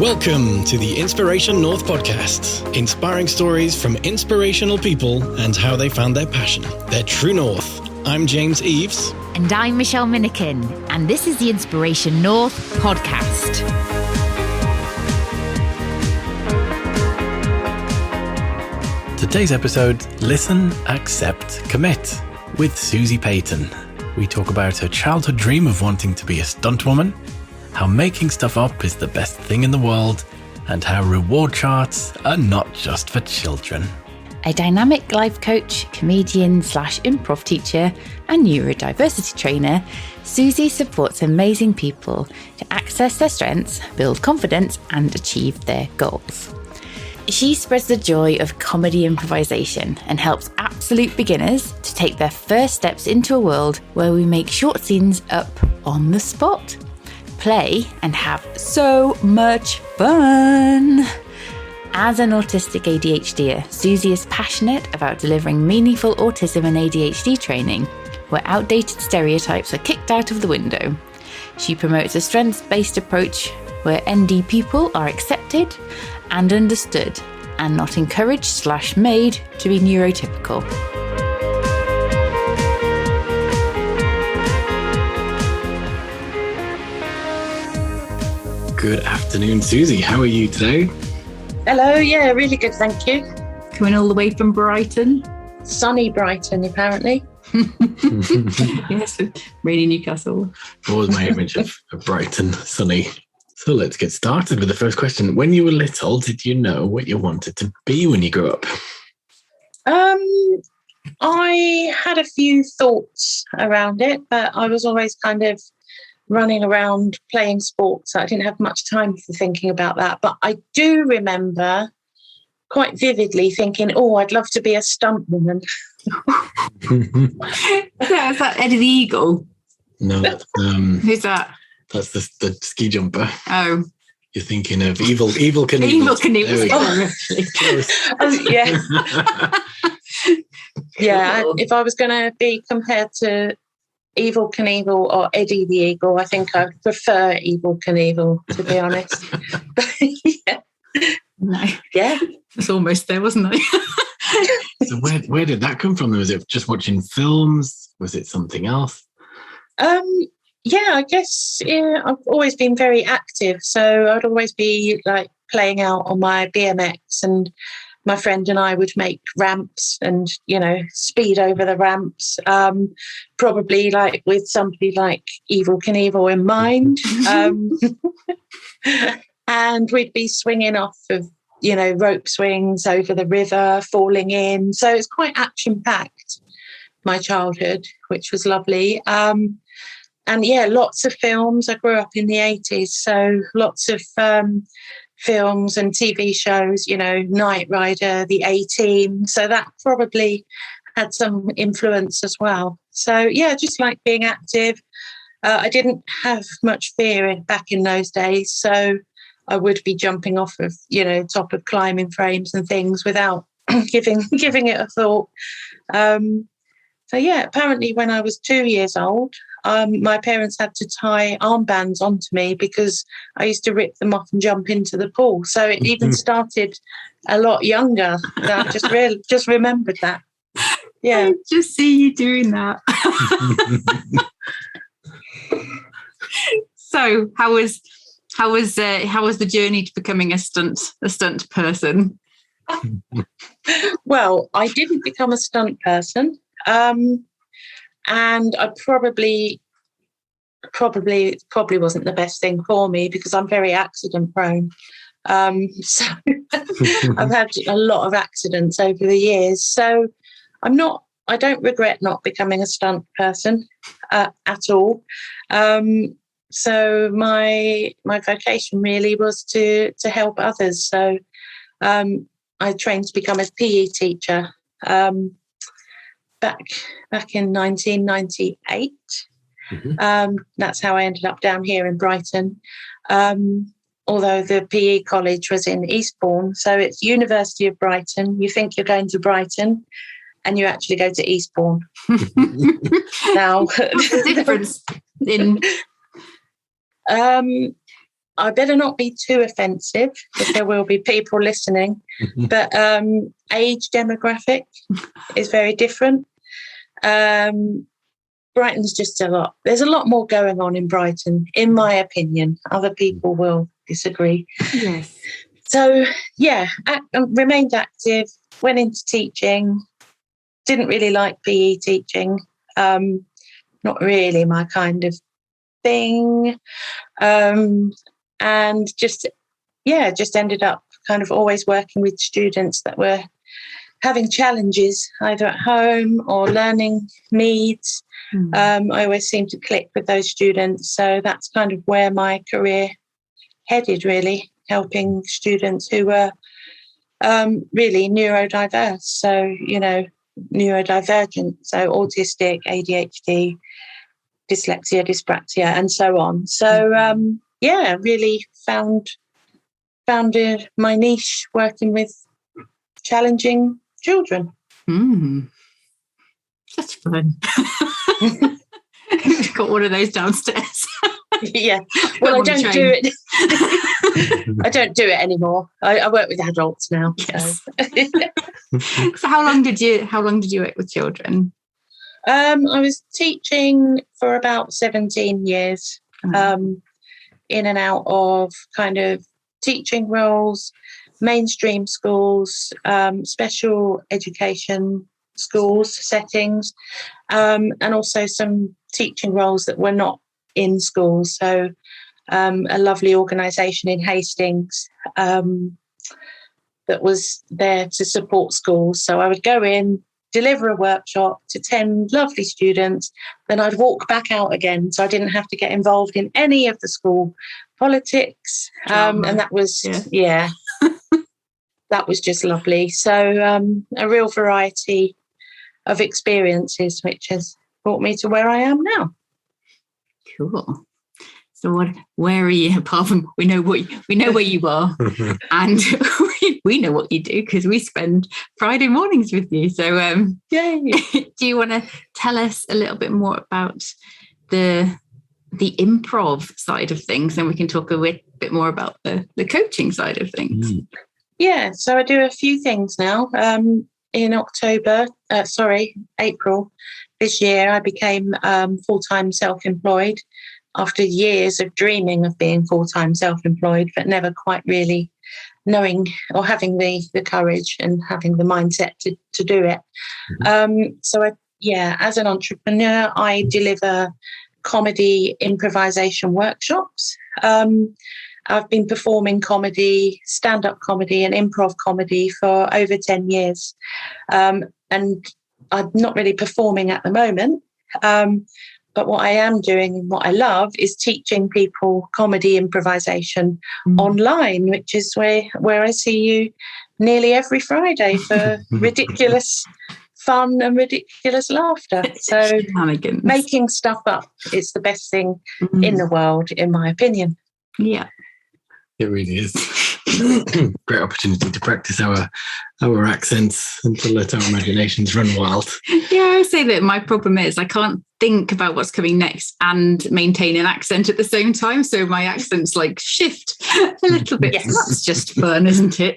Welcome to the Inspiration North podcast, inspiring stories from inspirational people and how they found their passion, their true north. I'm James Eves. And I'm Michelle Minikin, and this is the Inspiration North podcast. Today's episode, Listen, Accept, Commit, with Suzi Payton. We talk about her childhood dream of wanting to be a stunt woman, how making stuff up is the best thing in the world, and how reward charts are not just for children. A dynamic life coach, comedian / improv teacher, and neurodiversity trainer, Suzi supports amazing people to access their strengths, build confidence, and achieve their goals. She spreads the joy of comedy improvisation and helps absolute beginners to take their first steps into a world where we make short scenes up on the spot, play, and have so much fun. As an autistic ADHDer, Suzi is passionate about delivering meaningful autism and ADHD training, where outdated stereotypes are kicked out of the window. She promotes a strengths-based approach where ND people are accepted and understood, and not encouraged / made to be neurotypical. Good afternoon, Suzi. How are you today? Hello, yeah, really good, thank you. Coming all the way from Brighton. Sunny Brighton, apparently. Yes, rainy Newcastle. What was my image of Brighton, sunny? So let's get started with the first question. When you were little, did you know what you wanted to be when you grew up? I had a few thoughts around it, but I was always kind of running around playing sports. So I didn't have much time for thinking about that. But I do remember quite vividly thinking, oh, I'd love to be a stunt woman. Yeah, is that Eddie the Eagle? No, that's, Who's that? that's the ski jumper. Oh. You're thinking of Evil Knievel. Evil Knievel. Yeah. Yeah, if I was going to be compared to Evil Knievel or Eddie the Eagle, I think I prefer Evil Knievel, to be honest. Yeah. No. Yeah. It's almost there, wasn't it? So where did that come from? Was it just watching films? Was it something else? Yeah, I guess I've always been very active. So I'd always be like playing out on my BMX, and my friend and I would make ramps and, speed over the ramps, probably like with somebody like Evil Knievel in mind. And we'd be swinging off of, rope swings over the river, falling in. So it's quite action-packed, my childhood, which was lovely. And yeah, lots of films. I grew up in the 80s, so lots of films and TV shows, Knight Rider, the A-Team. So that probably had some influence as well. So yeah, just like being active. I didn't have much fear back in those days, so I would be jumping off of, top of climbing frames and things without giving it a thought. So yeah, apparently when I was 2 years old, my parents had to tie armbands onto me because I used to rip them off and jump into the pool. So it even started a lot younger. I just remembered that. Yeah, I just see you doing that. So how was the journey to becoming a stunt person? Well, I didn't become a stunt person. And I probably wasn't the best thing for me because I'm very accident prone. So I've had a lot of accidents over the years. So I don't regret not becoming a stunt person at all. So my vocation really was to help others. So I trained to become a PE teacher back in 1998. Mm-hmm. That's how I ended up down here in Brighton. Although the PE college was in Eastbourne, so it's University of Brighton. You think you're going to Brighton, and you actually go to Eastbourne. Now, what's the difference in? I better not be too offensive because there will be people listening, but age demographic is very different. Brighton's just there's a lot more going on in Brighton, in my opinion. Other people will disagree. Yes. So, yeah, remained active, went into teaching, didn't really like PE teaching, not really my kind of thing. And just ended up kind of always working with students that were having challenges either at home or learning needs. I always seemed to click with those students. So that's kind of where my career headed, really, helping students who were really neurodiverse. So, neurodivergent, so autistic, ADHD, dyslexia, dyspraxia, and so on. So, really found my niche working with challenging children. That's fun. We've got one of those downstairs. Yeah. Well, I don't do it. I don't do it anymore. I work with adults now. Yes. So how long did you work with children? I was teaching for about 17 years, in and out of kind of teaching roles, mainstream schools, special education schools settings, and also some teaching roles that were not in schools. So a lovely organisation in Hastings that was there to support schools. So I would go in, deliver a workshop to 10 lovely students, then I'd walk back out again, so I didn't have to get involved in any of the school politics. And that was, that was just lovely. So a real variety of experiences, which has brought me to where I am now. Cool. So where are you? Apart from we know where you are, and we know what you do because we spend Friday mornings with you. So yay. Do you want to tell us a little bit more about the improv side of things, and we can talk a bit more about the coaching side of things? Yeah, so I do a few things now. In April this year, I became full-time self-employed after years of dreaming of being full-time self-employed, but never quite really knowing or having the courage and having the mindset to do it. So as an entrepreneur, I deliver comedy improvisation workshops. I've been performing comedy, stand-up comedy and improv comedy for over 10 years. And I'm not really performing at the moment. But what I am doing and what I love is teaching people comedy improvisation online, which is where I see you nearly every Friday for ridiculous fun and ridiculous laughter. So making stuff up is the best thing in the world, in my opinion. Yeah. It really is. Great opportunity to practice our accents and to let our imaginations run wild. Yeah, I say that my problem is I can't think about what's coming next and maintain an accent at the same time. So my accents shift a little bit. Yes. That's just fun, isn't it?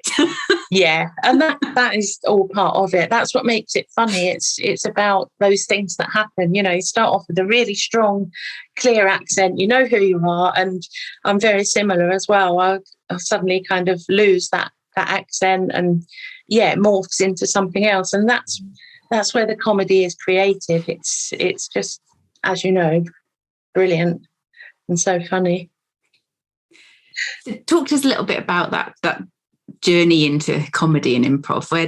Yeah, and that is all part of it. That's what makes it funny. It's about those things that happen. You start off with a really strong, clear accent. You know who you are, and I'm very similar as well. I'll suddenly kind of lose that accent, and it morphs into something else. And that's where the comedy is created. It's just, as you know, brilliant and so funny. So talk to us a little bit about that journey into comedy and improv. Where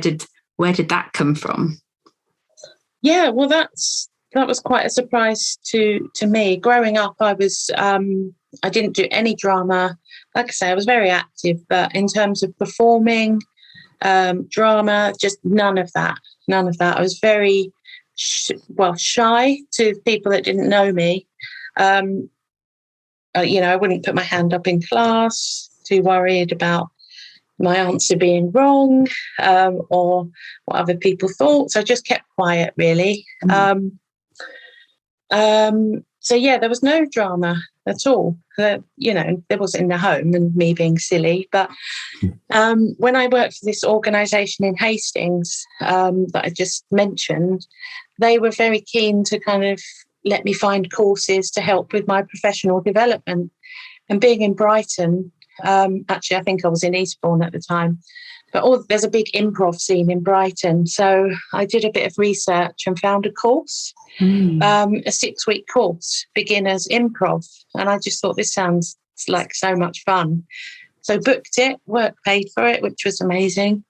did that come from? Yeah, well, that was quite a surprise to me. Growing up, I didn't do any drama. Like I say, I was very active, but in terms of performing, drama, just none of that. I was very shy to people that didn't know me. I wouldn't put my hand up in class, too worried about my answer being wrong, or what other people thought. So I just kept quiet, really. So yeah, there was no drama at all. You know, there was in the home and me being silly. But when I worked for this organisation in Hastings that I just mentioned, they were very keen to kind of let me find courses to help with my professional development. And being in Brighton, actually, I think I was in Eastbourne at the time, but there's a big improv scene in Brighton. So I did a bit of research and found a course, a 6-week course, beginners improv. And I just thought, this sounds like so much fun. So booked it, work paid for it, which was amazing.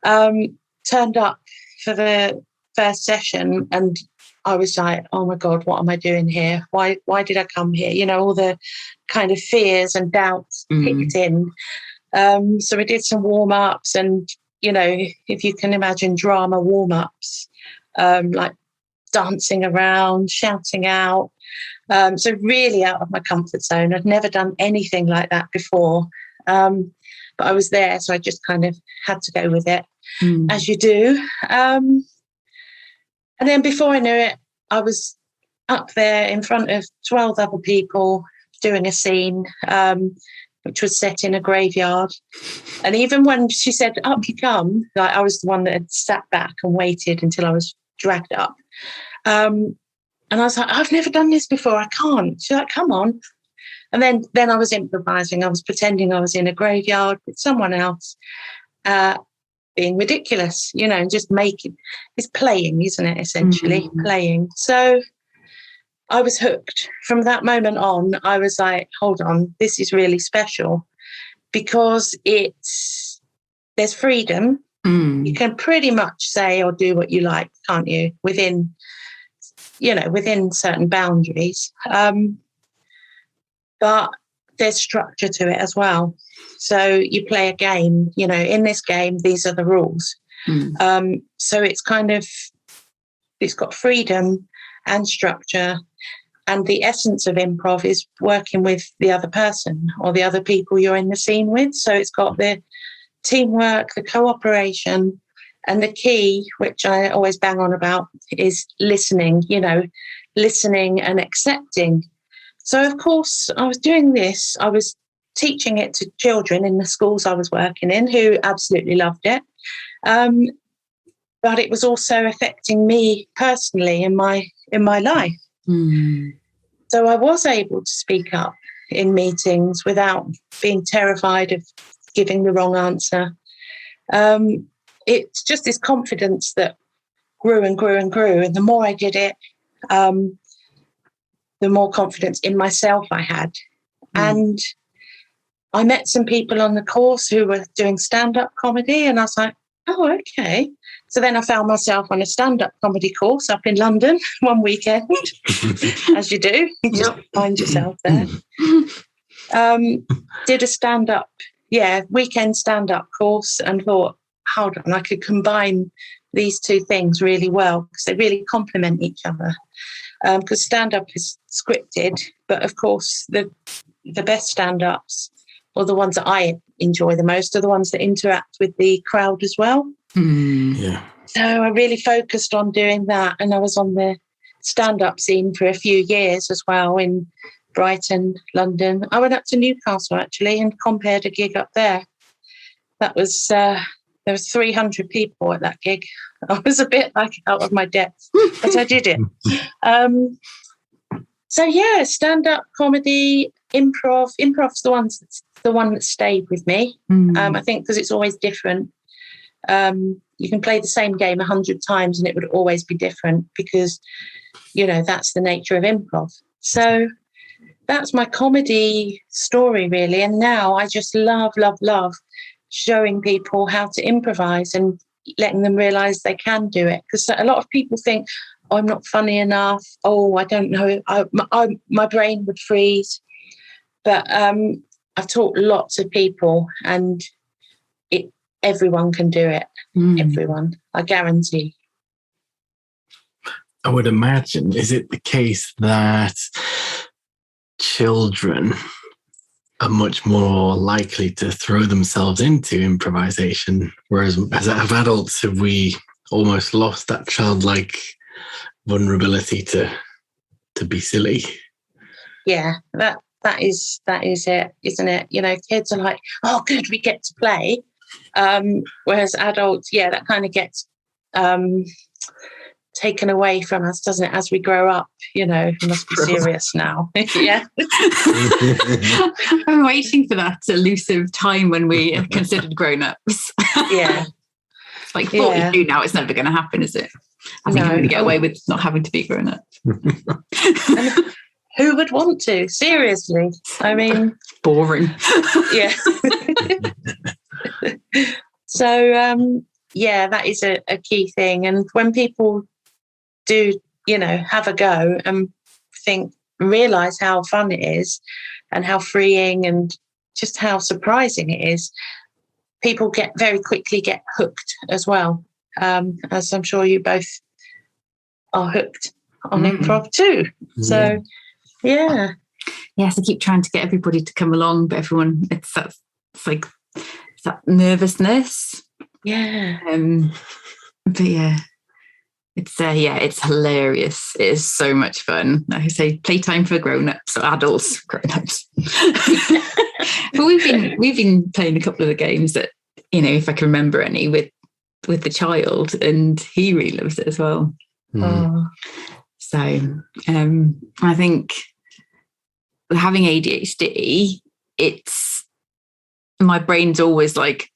Turned up for the first session and I was like, oh my God, what am I doing here? Why did I come here? You know, all the kind of fears and doubts kicked in. So we did some warm-ups and, you know, if you can imagine drama warm-ups, like dancing around, shouting out. So really out of my comfort zone. I'd never done anything like that before. But I was there, so I just kind of had to go with it, as you do. And then before I knew it, I was up there in front of 12 other people doing a scene, which was set in a graveyard. And even when she said, up you come, like, I was the one that had sat back and waited until I was dragged up. And I was like, I've never done this before. I can't. She's like, come on. And then I was improvising. I was pretending I was in a graveyard with someone else, being ridiculous, you know, and just making, it's playing, isn't it, essentially, playing. So I was hooked. From that moment on, I was like, hold on, this is really special because there's freedom. You can pretty much say or do what you like, can't you, within certain boundaries. But there's structure to it as well. So you play a game, you know, in this game, these are the rules. So it's got freedom and structure. And the essence of improv is working with the other person or the other people you're in the scene with. So it's got the teamwork, the cooperation, and the key, which I always bang on about, is listening, you know, listening and accepting. So, of course, I was doing this. I was teaching it to children in the schools I was working in who absolutely loved it. But it was also affecting me personally in my life. So I was able to speak up in meetings without being terrified of giving the wrong answer. It's just this confidence that grew and grew and grew. And the more I did it, the more confidence in myself I had. And I met some people on the course who were doing stand-up comedy, and I was like, oh, okay. So then I found myself on a stand-up comedy course up in London one weekend, as you do. You just find yourself there. Did a weekend stand-up course and thought, hold on, I could combine these two things really well because they really complement each other. Because stand-up is scripted, but of course the best stand-ups, or the ones that I enjoy the most, are the ones that interact with the crowd as well. Yeah. So I really focused on doing that, and I was on the stand-up scene for a few years as well in Brighton, London. I went up to Newcastle actually and compared a gig up there. That was there was 300 people at that gig. I was a bit like out of my depth, but I did it. So yeah, stand-up comedy, improv. Improv's the one that stayed with me. I think because it's always different. You can play the same game 100 times and it would always be different because, you know, that's the nature of improv. So that's my comedy story, really. And now I just love showing people how to improvise and letting them realise they can do it. Because a lot of people think, oh, I'm not funny enough. Oh, I don't know. My brain would freeze. But I've taught lots of people and everyone can do it. Everyone, I guarantee. I would imagine, is it the case that children are much more likely to throw themselves into improvisation, whereas as adults, have we almost lost that childlike vulnerability to be silly? Yeah, that is it, isn't it? You know, kids are like, oh, good, we get to play. Whereas adults, that kind of gets taken away from us, doesn't it? As we grow up, you know, we must be serious now. Yeah. I'm waiting for that elusive time when we are considered grown-ups. Yeah. It's like 42 now, it's never going to happen, is it? I think I'm going to get away with not having to be grown up. Who would want to? Seriously. I mean, boring. Yeah. So, that is a key thing. And when people do, you know, have a go and realize how fun it is and how freeing and just how surprising it is, people very quickly get hooked as well. As I'm sure you both are hooked on improv too. So, yeah. Yes, I keep trying to get everybody to come along, but everyone, it's that nervousness. Yeah. But yeah, it's hilarious. It is so much fun. Like I say, playtime for grown-ups or adults, grown-ups. But we've been playing a couple of the games that, you know, if I can remember any, with the child, and he really loves it as well. So I think having ADHD, my brain's always like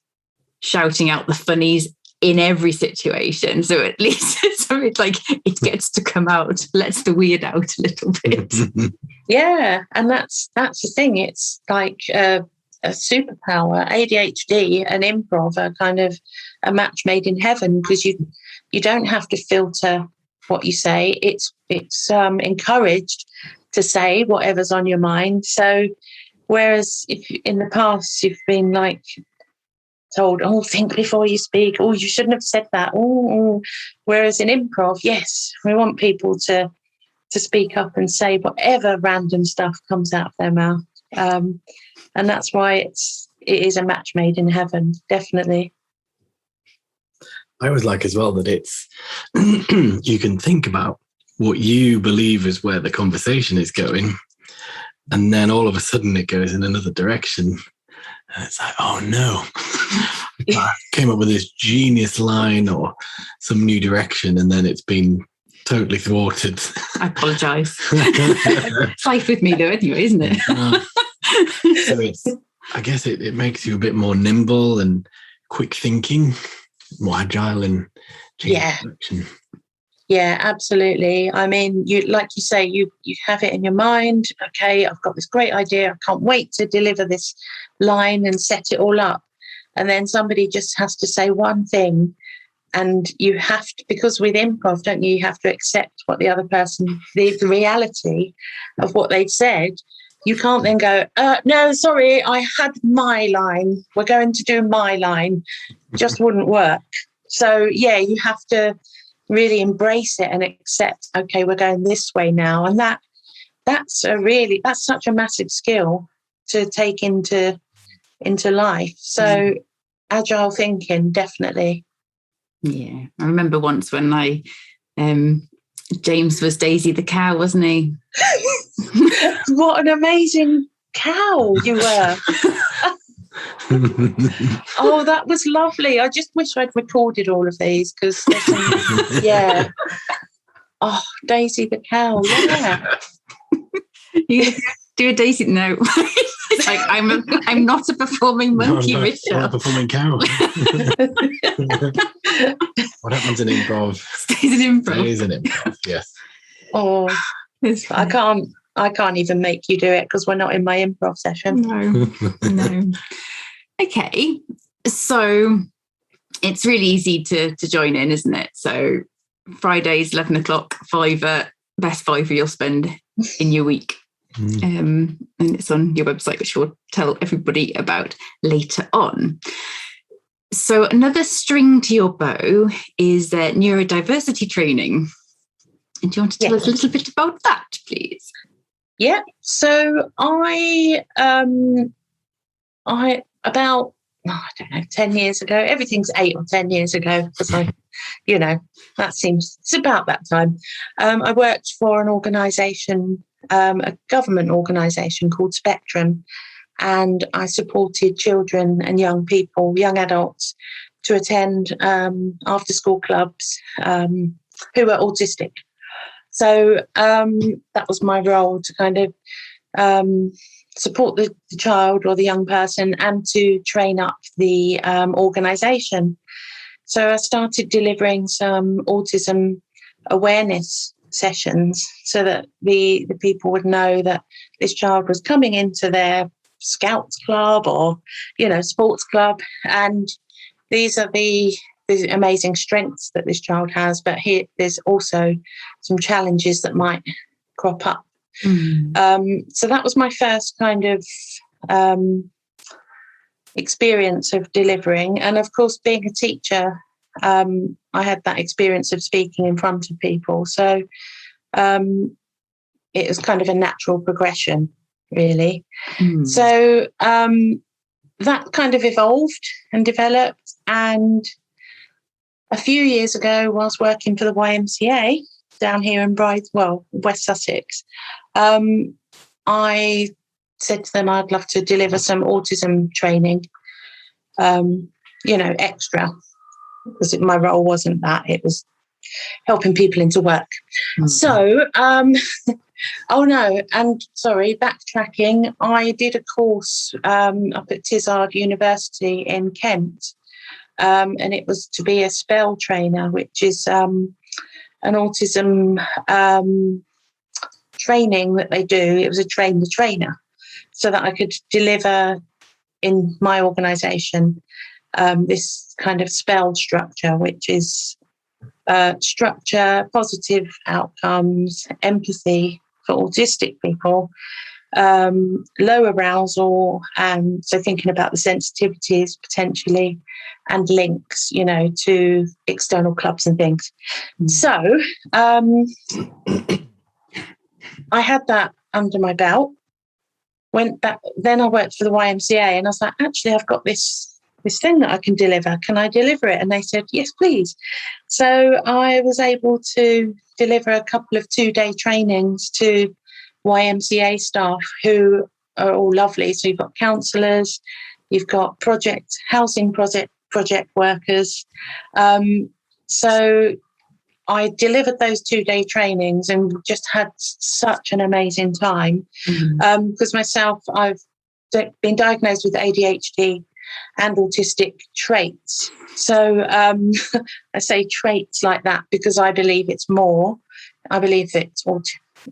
shouting out the funnies in every situation. So at least it's like it gets to come out, lets the weird out a little bit. Yeah, and that's the thing. It's like a superpower. ADHD and improv are kind of a match made in heaven, because you don't have to filter what you say. It's encouraged to say whatever's on your mind. So whereas if in the past you've been like told, oh, think before you speak, oh, you shouldn't have said that, oh. Whereas in improv, yes, we want people to speak up and say whatever random stuff comes out of their mouth. And that's why it is a match made in heaven, definitely. I always like as well that it's you can think about what you believe is where the conversation is going, and then all of a sudden it goes in another direction, and it's like, oh no, I came up with this genius line or some new direction, and then it's been totally thwarted. I apologise. It's life with me though, anyway, isn't it? So I guess it makes you a bit more nimble and quick thinking, more agile and direction. Yeah, absolutely. I mean, like you say, you have it in your mind. Okay, I've got this great idea. I can't wait to deliver this line and set it all up. And then somebody just has to say one thing, and you have to, because with improv, don't you have to accept what the other person, the reality of what they've said. You can't then go, no, sorry, I had my line. We're going to do my line. Just wouldn't work. So, yeah, you have to really embrace it and accept, okay, we're going this way now. And that's such a massive skill to take into life. So agile thinking, definitely. Yeah. I remember once when James was Daisy the cow, wasn't he? What an amazing cow you were. Oh, that was lovely. I just wish I'd recorded all of these, because yeah. Oh, Daisy the cow, yeah. You do a Daisy? No. It's like I'm not a performing monkey, no, Richard. Not a performing cow. What happens in improv? Stays in improv. Stays in improv, yes. Oh, I can't even make you do it, because we're not in my improv session. No. Okay, so it's really easy to join in, isn't it? So Fridays, 11 o'clock, £5, best £5 you'll spend in your week. And it's on your website, which we'll tell everybody about later on. So another string to your bow is neurodiversity training. And do you want to tell us a little bit about that, please? Yeah. So I about, I don't know, 10 years ago, everything's 8 or 10 years ago, because it's about that time. I worked for an organisation a government organisation called Spectrum, and I supported children and young people, young adults, to attend after-school clubs who were autistic. So that was my role, to kind of support the child or the young person and to train up the organisation. So I started delivering some autism awareness sessions so that the people would know that this child was coming into their Scouts club or, sports club, and these are the amazing strengths that this child has, but here there's also some challenges that might crop up. So that was my first kind of experience of delivering, and of course, being a teacher, I had that experience of speaking in front of people, so it was kind of a natural progression, really. So that kind of evolved and developed, and a few years ago, whilst working for the YMCA down here in West Sussex, I said to them I'd love to deliver some autism training, extra, because my role wasn't that, it was helping people into work. So, backtracking, I did a course up at Adhd University in Kent, and it was to be a spell trainer, which is an autism training that they do. It was a train the trainer, so that I could deliver in my organisation this kind of spell structure, which is structure, positive outcomes, empathy for autistic people, low arousal, and so thinking about the sensitivities potentially, and links, to external clubs and things. So I had that under my belt. Went back, then I worked for the YMCA, and I was like, actually, I've got this thing that I can deliver. Can I deliver it? And they said, yes, please. So I was able to deliver a couple of 2-day trainings to YMCA staff who are all lovely. So you've got counsellors, you've got housing project workers. So I delivered those 2-day trainings and just had such an amazing time. Because myself, I've been diagnosed with ADHD and autistic traits. So I say traits like that because I believe it's more. I believe it's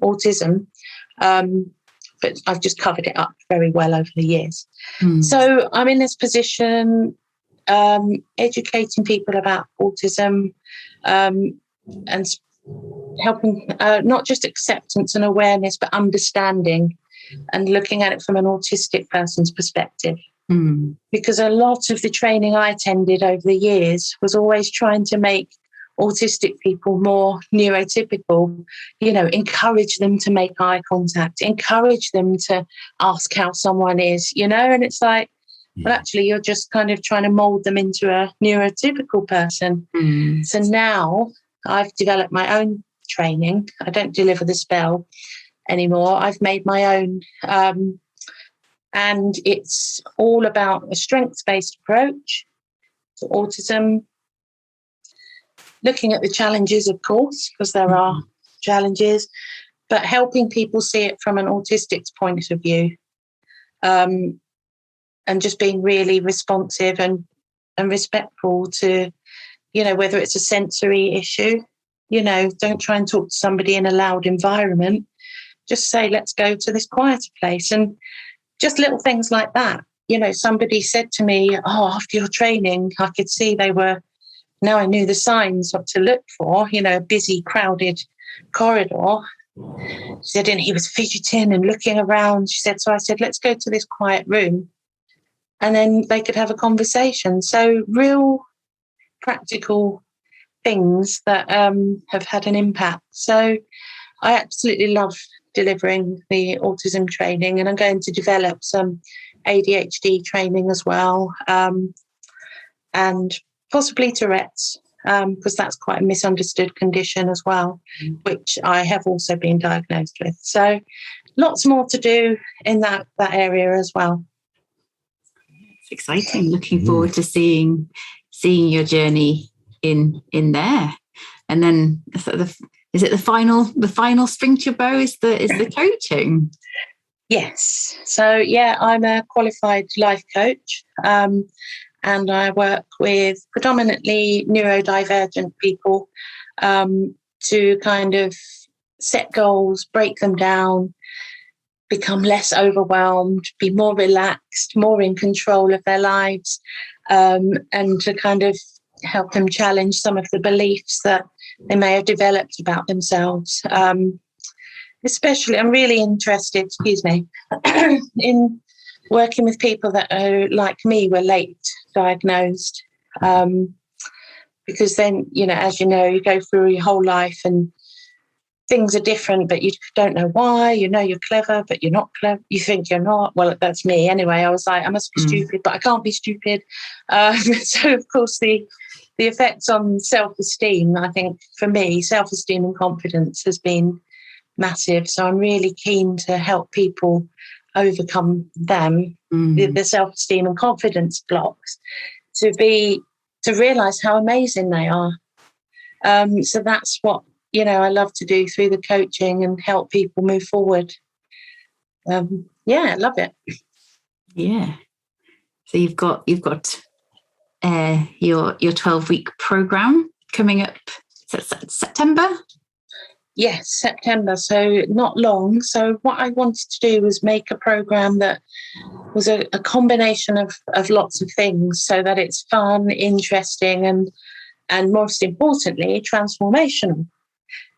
autism, but I've just covered it up very well over the years. So I'm in this position, educating people about autism, and helping not just acceptance and awareness, but understanding and looking at it from an autistic person's perspective. Because a lot of the training I attended over the years was always trying to make autistic people more neurotypical, encourage them to make eye contact, encourage them to ask how someone is, and it's like, well, actually, you're just kind of trying to mold them into a neurotypical person. So now I've developed my own training. I don't deliver the spell anymore. I've made my own, and it's all about a strengths-based approach to autism, looking at the challenges, of course, because there are challenges, but helping people see it from an autistic's point of view, and just being really responsive and respectful to, whether it's a sensory issue, don't try and talk to somebody in a loud environment. Just say, let's go to this quieter place. And just little things like that. Somebody said to me, after your training, I could see now I knew the signs what to look for, a busy, crowded corridor. She said, and he was fidgeting and looking around. She said, so I said, let's go to this quiet room. And then they could have a conversation. So real practical things that have had an impact. So I absolutely love delivering the autism training, and I'm going to develop some ADHD training as well, and possibly Tourette's because that's quite a misunderstood condition as well, which I have also been diagnosed with. So lots more to do in that area as well. It's exciting. Looking forward to seeing your journey in there. And then is it the final string to your bow is the coaching? Yes. So I'm a qualified life coach, and I work with predominantly neurodivergent people to kind of set goals, break them down, become less overwhelmed, be more relaxed, more in control of their lives, and to kind of help them challenge some of the beliefs that they may have developed about themselves. Especially, I'm really interested, in working with people that are like me, were late diagnosed. Because then, as you know, you go through your whole life and things are different, but you don't know why. You're clever, but you're not clever. You think you're not. Well, that's me anyway. I was like, I must be stupid, but I can't be stupid. So, of course, the effects on self-esteem, I think, for me, self-esteem and confidence has been massive. So I'm really keen to help people overcome them, the self-esteem and confidence blocks, to realise how amazing they are. So that's what I love to do through the coaching and help people move forward. I love it. Yeah. So you've got your 12-week program coming up. Is that September? Yes, September. So not long. So what I wanted to do was make a program that was a combination of lots of things, so that it's fun, interesting, and most importantly, transformational.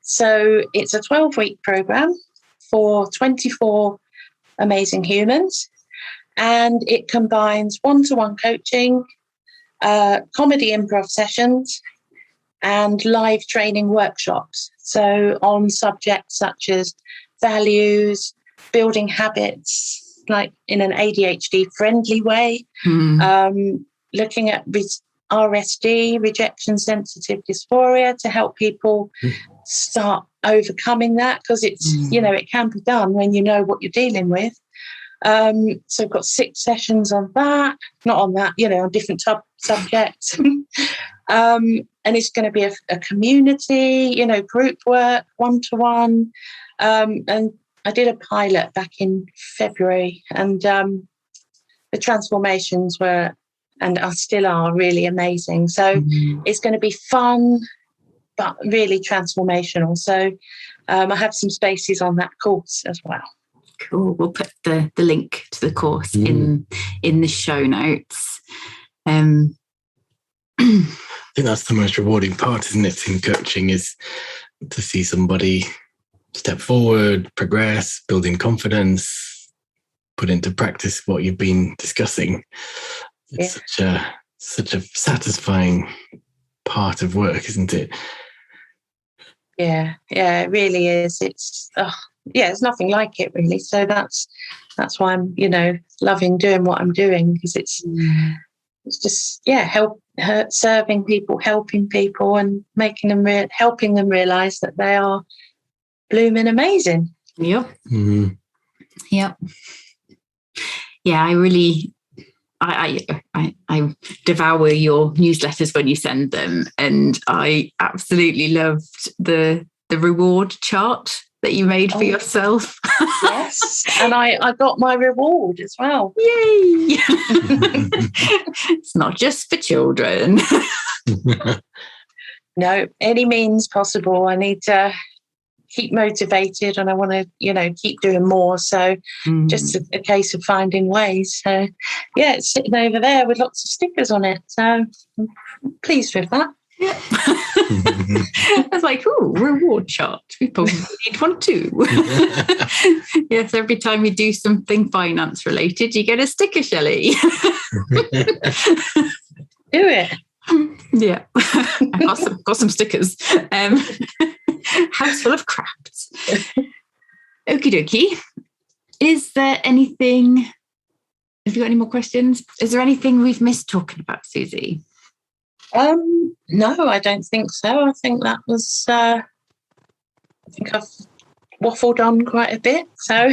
So it's a 12-week program for 24 amazing humans, and it combines one-to-one coaching, comedy improv sessions, and live training workshops. So on subjects such as values, building habits, like in an ADHD friendly way, looking at RSD, rejection sensitive dysphoria, to help people start overcoming that, because it's, it can be done when you know what you're dealing with. So I've got 6 sessions on that, not on that, on different subjects. And it's going to be a community, group work, one-to-one. And I did a pilot back in February, and the transformations were, and still are, really amazing. So it's going to be fun, but really transformational. So I have some spaces on that course as well. Cool. We'll put the link to the course in the show notes. I think that's the most rewarding part, isn't it, in coaching, is to see somebody step forward, progress, building confidence, put into practice what you've been discussing. It's such a satisfying part of work, isn't it? Yeah, it really is. It's there's nothing like it, really. So that's why I'm, loving doing what I'm doing, because it's just serving people, helping people, and making them helping them realise that they are blooming amazing. Yep. Mm-hmm. Yep. Yeah, I devour your newsletters when you send them, and I absolutely loved the reward chart that you made for yourself. Yes, and I got my reward as well. Yay! It's not just for children. No, any means possible. I need to keep motivated, and I want to, keep doing more. So just a case of finding ways. So it's sitting over there with lots of stickers on it. So I'm pleased with that. Yeah. I was like, reward chart. We probably need one too. Yes, every time you do something finance related, you get a sticker, Shelley. Do it. Yeah. I've got some stickers. House full of crafts. Okie dokie. Is there anything, have you got any more questions? Is there anything we've missed talking about, Suzi? No, I don't think so. I think that was, I think I've waffled on quite a bit. So,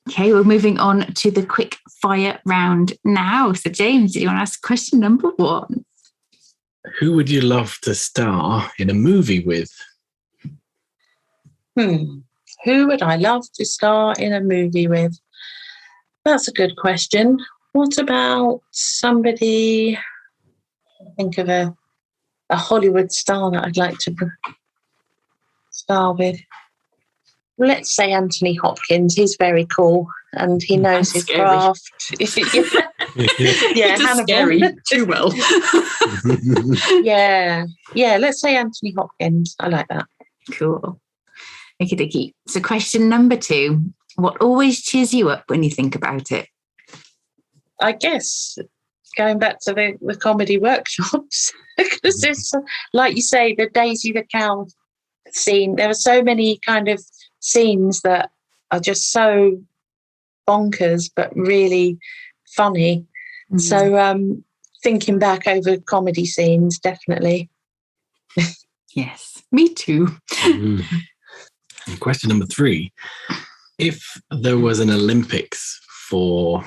Okay, we're moving on to the quick fire round now. So, James, do you want to ask question number 1? Who would you love to star in a movie with? Who would I love to star in a movie with? That's a good question. What about somebody, think of a Hollywood star that I'd like to star with? Let's say Anthony Hopkins. He's very cool and he knows his craft. Yeah, scary too well. yeah, let's say Anthony Hopkins. I like that. Cool. Okie. So question number 2. What always cheers you up when you think about it? I guess going back to the comedy workshops, because it's, like you say, the Daisy the Cow scene. There are so many kind of scenes that are just so bonkers but really funny. So thinking back over comedy scenes, definitely. Yes, me too. And question number 3. If there was an Olympics for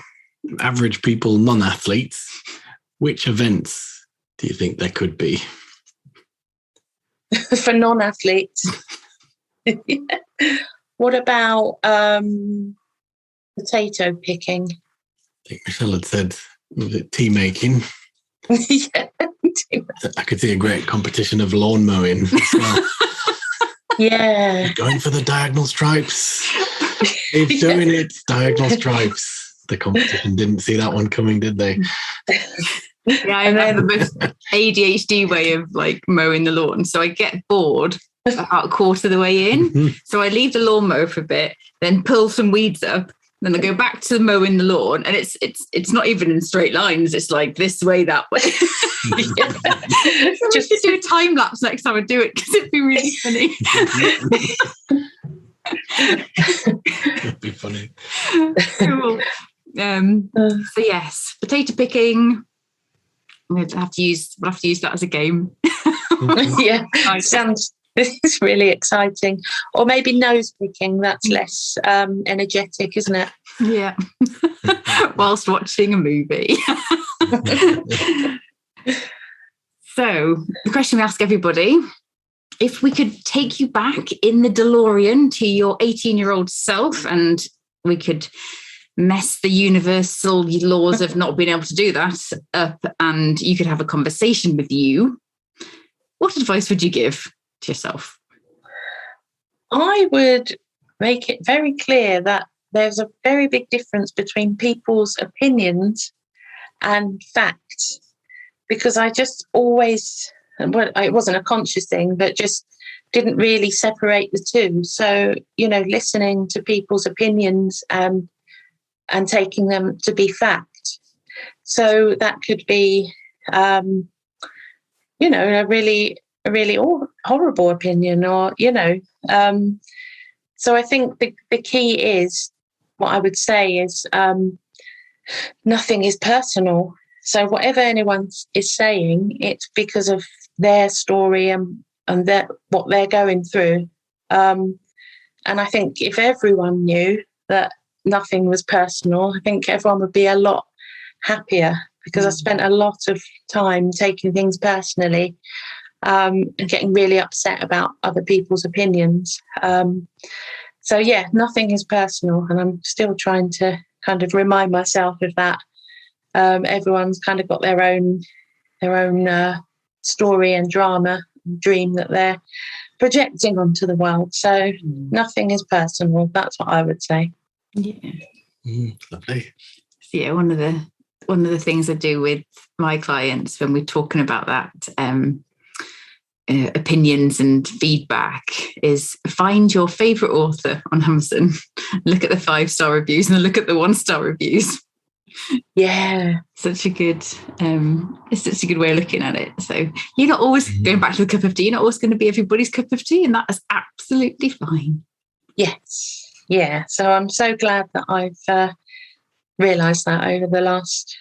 average people, non-athletes, which events do you think there could be? For non-athletes. What about potato picking? I think Michelle had said, was it tea making? Yeah. I could see a great competition of lawn mowing as well. Yeah. Going for the diagonal stripes. It's doing it. Diagonal stripes. The competition didn't see that one coming, did they? Yeah, I have the most ADHD way of like mowing the lawn. So I get bored about a quarter of the way in. So I leave the lawnmower for a bit, then pull some weeds up, then I go back to mowing the lawn, and it's not even in straight lines. It's like this way, that way. So just do a time lapse next time I do it because it'd be really funny. It'd be funny. Cool. So yes, potato picking. We'll have to use that as a game. Yeah, sounds it's really exciting. Or maybe nose picking. That's less energetic, isn't it? Yeah. Whilst watching a movie. So the question we ask everybody: if we could take you back in the DeLorean to your 18-year-old self, and we could mess the universal laws of not being able to do that up, and you could have a conversation with you, what advice would you give to yourself? I would make it very clear that there's a very big difference between people's opinions and facts, because I just always, well, it wasn't a conscious thing, but just didn't really separate the two. So, listening to people's opinions and taking them to be fact. So that could be, a really horrible opinion, or, so I think the key is, what I would say is, nothing is personal. So whatever anyone is saying, it's because of their story and what they're going through. And I think if everyone knew that nothing was personal, I think everyone would be a lot happier, because I spent a lot of time taking things personally and getting really upset about other people's opinions. So yeah, nothing is personal, and I'm still trying to kind of remind myself of that. Everyone's kind of got their own story and drama and dream that they're projecting onto the world. So nothing is personal. That's what I would say. Yeah. Lovely. So yeah, one of the things I do with my clients when we're talking about that opinions and feedback is find your favourite author on Amazon, look at the 5-star reviews, and then look at the 1-star reviews. Yeah, it's such a good way of looking at it. So you're not always going back to the cup of tea. You're not always going to be everybody's cup of tea, and that is absolutely fine. Yes. Yeah, so I'm so glad that I've realised that over the last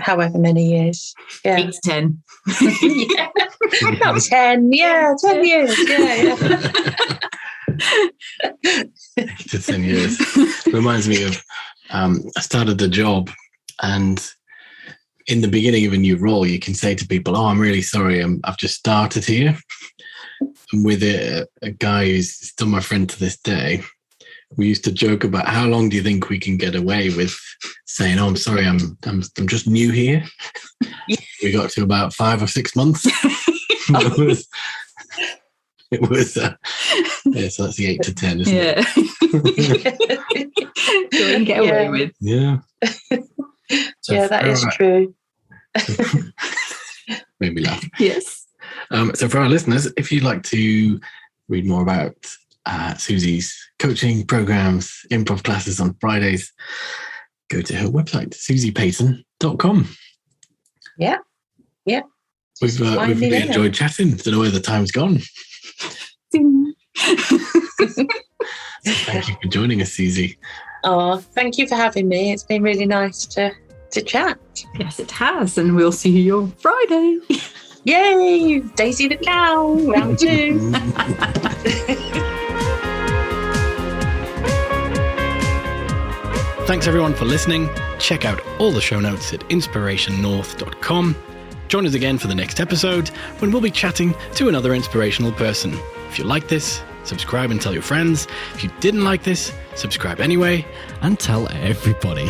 however many years. Yeah. 8 to 10. Yeah. Not 10, 10 years. Yeah. 8 to 10 years. Reminds me of, I started the job, and in the beginning of a new role, you can say to people, "Oh, I'm really sorry, I've just started here." And with a guy who's still my friend to this day, we used to joke about how long do you think we can get away with saying, "Oh, I'm sorry, I'm just new here." We got to about 5 or 6 months. It was so that's the 8 to 10, isn't it? So we can get away with. Yeah. So that is true. Made me laugh. Yes. So for our listeners, if you'd like to read more about Suzi's coaching programs, improv classes on Fridays, go to her website, suzipayton.com. Yeah. We've really enjoyed chatting. Don't know where the time's gone. Thank you for joining us, Suzi. Oh, thank you for having me. It's been really nice to chat. Yes, it has. And we'll see you on Friday. Yay! Daisy the cow, round 2. Thanks everyone for listening. Check out all the show notes at inspirationnorth.com. Join us again for the next episode when we'll be chatting to another inspirational person. If you like this, subscribe and tell your friends. If you didn't like this, subscribe anyway and tell everybody.